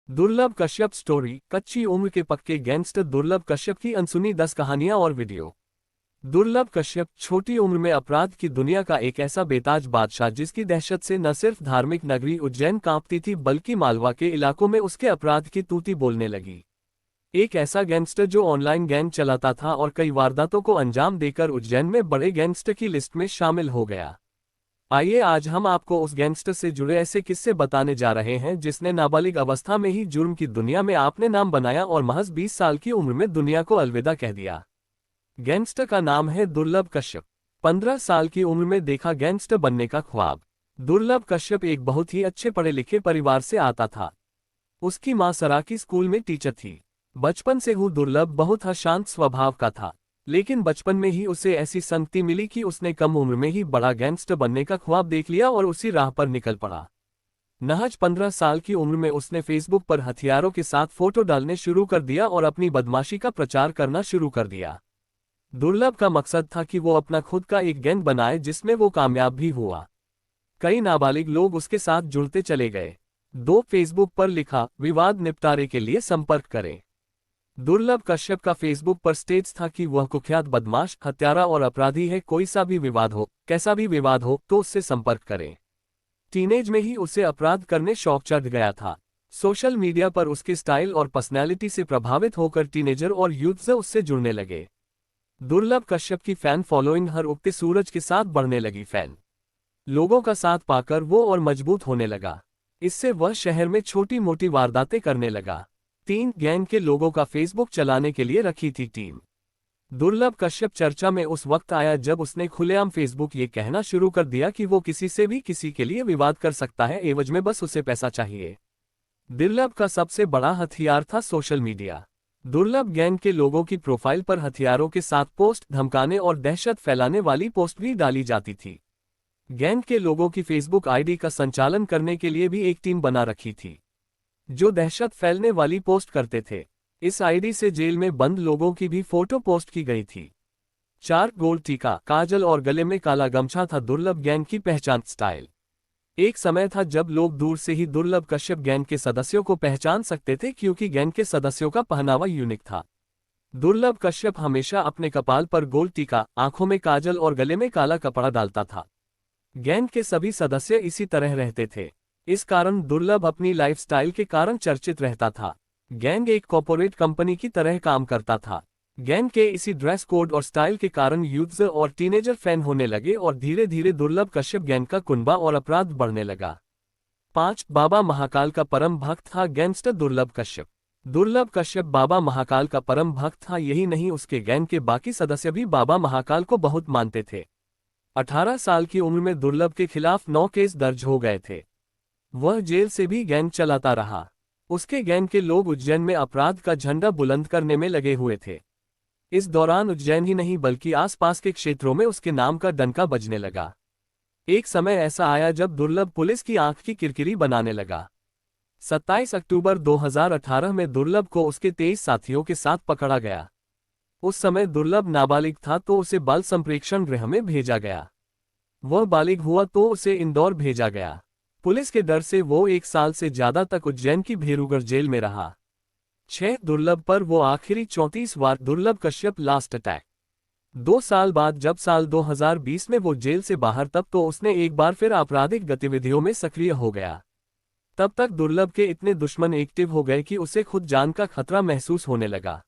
दुर्लभ कश्यप स्टोरी। कच्ची उम्र के पक्के गैंगस्टर दुर्लभ कश्यप की अनसुनी 10 कहानियां और वीडियो। दुर्लभ कश्यप छोटी उम्र में अपराध की दुनिया का एक ऐसा बेताज बादशाह जिसकी दहशत से न सिर्फ धार्मिक नगरी उज्जैन कांपती थी बल्कि मालवा के इलाकों में उसके अपराध की तूती बोलने लगी। एक ऐसा गैंगस्टर जो ऑनलाइन गैंग चलाता था और कई वारदातों को अंजाम देकर उज्जैन में बड़े गैंगस्टर की लिस्ट में शामिल हो गया। आइए आज हम आपको उस गैंगस्टर से जुड़े ऐसे किस्से बताने जा रहे हैं जिसने नाबालिग अवस्था में ही जुर्म की दुनिया में अपने नाम बनाया और महज 20 साल की उम्र में दुनिया को अलविदा कह दिया। गैंगस्टर का नाम है दुर्लभ कश्यप। 15 साल की उम्र में देखा गैंगस्टर बनने का ख्वाब। दुर्लभ कश्यप एक बहुत ही अच्छे पढ़े लिखे परिवार से आता था। उसकी मां सराकी स्कूल में टीचर थी। बचपन से ही दुर्लभ बहुत शांत स्वभाव का था, लेकिन बचपन में ही उसे ऐसी संगति मिली कि उसने कम उम्र में ही बड़ा गैंगस्टर बनने का ख्वाब देख लिया और उसी राह पर निकल पड़ा। महज 15 साल की उम्र में उसने फेसबुक पर हथियारों के साथ फोटो डालने शुरू कर दिया और अपनी बदमाशी का प्रचार करना शुरू कर दिया। दुर्लभ का मकसद था कि वो अपना खुद का एक गैंग बनाए जिसमें वो कामयाब भी हुआ। कई नाबालिग लोग उसके साथ जुड़ते चले गए। फेसबुक पर लिखा, विवाद निपटारे के लिए संपर्क करें। दुर्लभ कश्यप का फेसबुक पर स्टेटस था कि वह कुख्यात बदमाश, हत्यारा और अपराधी है। कोई सा भी विवाद हो, कैसा भी विवाद हो तो उससे संपर्क करें। टीनेज में ही उसे अपराध करने शौक चढ़ गया था। सोशल मीडिया पर उसके स्टाइल और पर्सनैलिटी से प्रभावित होकर टीनेजर और यूथ उससे जुड़ने लगे। दुर्लभ कश्यप की फैन फॉलोइंग हर उगते सूरज के साथ बढ़ने लगी। फैन लोगों का साथ पाकर वो और मजबूत होने लगा। इससे वह शहर में छोटी मोटी वारदातें करने लगा। 3 गैंग के लोगों का फेसबुक चलाने के लिए रखी थी टीम। दुर्लभ कश्यप चर्चा में उस वक्त आया जब उसने खुलेआम फेसबुक ये कहना शुरू कर दिया कि वो किसी से भी किसी के लिए विवाद कर सकता है, एवज में बस उसे पैसा चाहिए। दुर्लभ का सबसे बड़ा हथियार था सोशल मीडिया। दुर्लभ गैंग के लोगों की प्रोफाइल पर हथियारों के साथ पोस्ट, धमकाने और दहशत फैलाने वाली पोस्ट भी डाली जाती थी। गैंग के लोगों की फेसबुक आईडी का संचालन करने के लिए भी एक टीम बना रखी थी जो दहशत फैलने वाली पोस्ट करते थे। इस आईडी से जेल में बंद लोगों की भी फोटो पोस्ट की गई थी। 4 गोल्ड टीका, काजल और गले में काला गमछा था दुर्लभ गैंग की पहचान स्टाइल। एक समय था जब लोग दूर से ही दुर्लभ कश्यप गैंग के सदस्यों को पहचान सकते थे क्योंकि गैंग के सदस्यों का पहनावा यूनिक था। दुर्लभ कश्यप हमेशा अपने कपाल पर गोल्ड टीका, आंखों में काजल और गले में काला कपड़ा डालता था। गैंग के सभी सदस्य इसी तरह रहते थे। इस कारण दुर्लभ अपनी लाइफस्टाइल के कारण चर्चित रहता था। गैंग एक कॉर्पोरेट कंपनी की तरह काम करता था। गैंग के इसी ड्रेस कोड और स्टाइल के कारण यूथ और टीनेजर फैन होने लगे और धीरे धीरे दुर्लभ कश्यप गैंग का कुनबा और अपराध बढ़ने लगा। 5 बाबा महाकाल का परम भक्त था गैंगस्टर दुर्लभ कश्यप। दुर्लभ कश्यप बाबा महाकाल का परम भक्त था। यही नहीं, उसके गैंग के बाकी सदस्य भी बाबा महाकाल को बहुत मानते थे। 18 साल की उम्र में दुर्लभ के खिलाफ 9 केस दर्ज हो गए थे। वह जेल से भी गैंग चलाता रहा। उसके गैंग के लोग उज्जैन में अपराध का झंडा बुलंद करने में लगे हुए थे। इस दौरान उज्जैन ही नहीं बल्कि आसपास के क्षेत्रों में उसके नाम का डंका बजने लगा। एक समय ऐसा आया जब दुर्लभ पुलिस की आंख की किरकिरी बनाने लगा। 27 अक्टूबर 2018 में दुर्लभ को उसके 23 साथियों के साथ पकड़ा गया। उस समय दुर्लभ नाबालिग था तो उसे बाल संप्रेक्षण गृह में भेजा गया। वह बालिग हुआ तो उसे इंदौर भेजा गया। पुलिस के डर से वो 1 साल से ज्यादा तक उज्जैन की भेरूगढ़ जेल में रहा। 6 दुर्लभ पर वो आखिरी 34 वार। दुर्लभ कश्यप लास्ट अटैक। 2 साल बाद जब साल 2020 में वो जेल से बाहर, तब तो उसने एक बार फिर आपराधिक गतिविधियों में सक्रिय हो गया। तब तक दुर्लभ के इतने दुश्मन एक्टिव हो गए कि उसे खुद जान का खतरा महसूस होने लगा।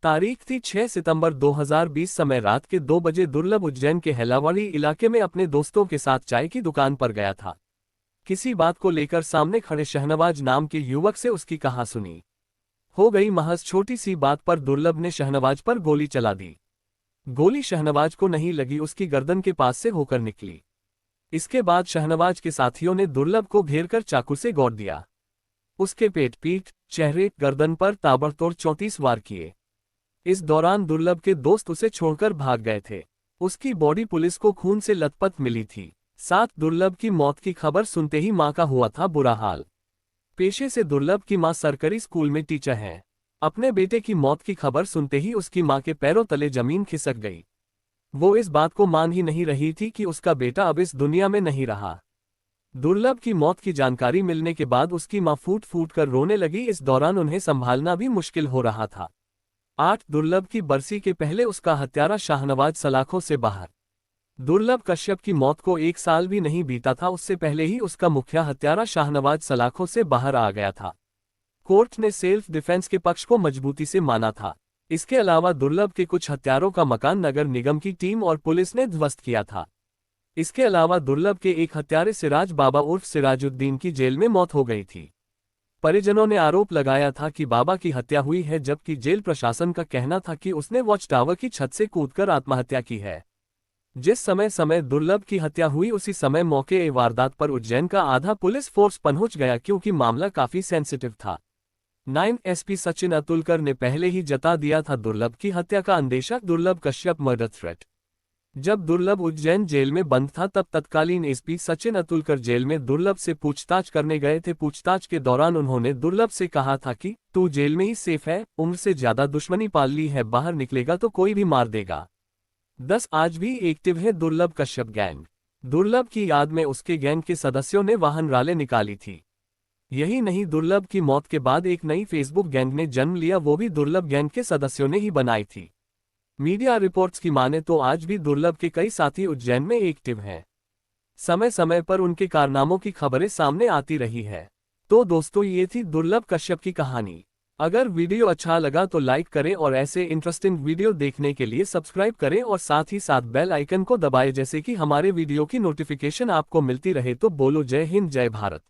तारीख थी 6 सितंबर 2020। समय रात के 2 बजे दुर्लभ उज्जैन के हेलावाड़ी इलाके में अपने दोस्तों के साथ चाय की दुकान पर गया था। किसी बात को लेकर सामने खड़े शहनवाज नाम के युवक से उसकी कहासुनी हो गई। महज छोटी सी बात पर दुर्लभ ने शहनवाज पर गोली चला दी। गोली शहनवाज को नहीं लगी, उसकी गर्दन के पास से होकर निकली। इसके बाद शहनवाज के साथियों ने दुर्लभ को घेरकर चाकू से गोद दिया। उसके पेट, पीठ, चेहरे, गर्दन पर ताबड़तोड़ 34 वार किए। इस दौरान दुर्लभ के दोस्त उसे छोड़कर भाग गए थे। उसकी बॉडी पुलिस को खून से लथपथ मिली थी। साथ दुर्लभ की मौत की खबर सुनते ही मां का हुआ था बुरा हाल। पेशे से दुर्लभ की मां सरकारी स्कूल में टीचर हैं। अपने बेटे की मौत की खबर सुनते ही उसकी मां के पैरों तले जमीन खिसक गई। वो इस बात को मान ही नहीं रही थी कि उसका बेटा अब इस दुनिया में नहीं रहा। दुर्लभ की मौत की जानकारी मिलने के बाद उसकी मां फूट फूट कर रोने लगी। इस दौरान उन्हें संभालना भी मुश्किल हो रहा था। 8 दुर्लभ की बरसी के पहले उसका हत्यारा शाहनवाज सलाखों से बाहर। दुर्लभ कश्यप की मौत को 1 साल भी नहीं बीता था, उससे पहले ही उसका मुख्य हत्यारा शाहनवाज सलाखों से बाहर आ गया था। कोर्ट ने सेल्फ डिफेंस के पक्ष को मजबूती से माना था। इसके अलावा दुर्लभ के कुछ हत्यारों का मकान नगर निगम की टीम और पुलिस ने ध्वस्त किया था। इसके अलावा दुर्लभ के एक हत्यारे सिराज बाबा उर्फ सिराजुद्दीन की जेल में मौत हो गई थी। परिजनों ने आरोप लगाया था कि बाबा की हत्या हुई है, जबकि जेल प्रशासन का कहना था कि उसने वॉच टावर की छत से कूदकर आत्महत्या की है। जिस समय दुर्लभ की हत्या हुई उसी समय मौके ए वारदात पर उज्जैन का आधा पुलिस फोर्स पहुंच गया, क्योंकि मामला काफी सेंसिटिव था। 9 एसपी सचिन अतुलकर ने पहले ही जता दिया था दुर्लभ की हत्या का अंदेशा। दुर्लभ कश्यप मर्डर थ्रेट। जब दुर्लभ उज्जैन जेल में बंद था तब तत्कालीन एसपी सचिन अतुलकर जेल में दुर्लभ से पूछताछ करने गए थे। पूछताछ के दौरान उन्होंने दुर्लभ से कहा था कि तू जेल में ही सेफ है, उम्र से ज्यादा दुश्मनी पाल ली है, बाहर निकलेगा तो कोई भी मार देगा। 10 आज भी एक्टिव है दुर्लभ कश्यप गैंग। दुर्लभ की याद में उसके गैंग के सदस्यों ने वाहन रैली निकाली थी। यही नहीं, दुर्लभ की मौत के बाद एक नई फेसबुक गैंग ने जन्म लिया, वो भी दुर्लभ गैंग के सदस्यों ने ही बनाई थी। मीडिया रिपोर्ट्स की माने तो आज भी दुर्लभ के कई साथी उज्जैन में एक्टिव हैं। समय समय पर उनके कारनामों की खबरें सामने आती रही है। तो दोस्तों, ये थी दुर्लभ कश्यप की कहानी। अगर वीडियो अच्छा लगा तो लाइक करें और ऐसे इंटरेस्टिंग वीडियो देखने के लिए सब्सक्राइब करें और साथ ही साथ बेल आइकन को दबाएं, जैसे कि हमारे वीडियो की नोटिफिकेशन आपको मिलती रहे। तो बोलो जय हिंद, जय भारत।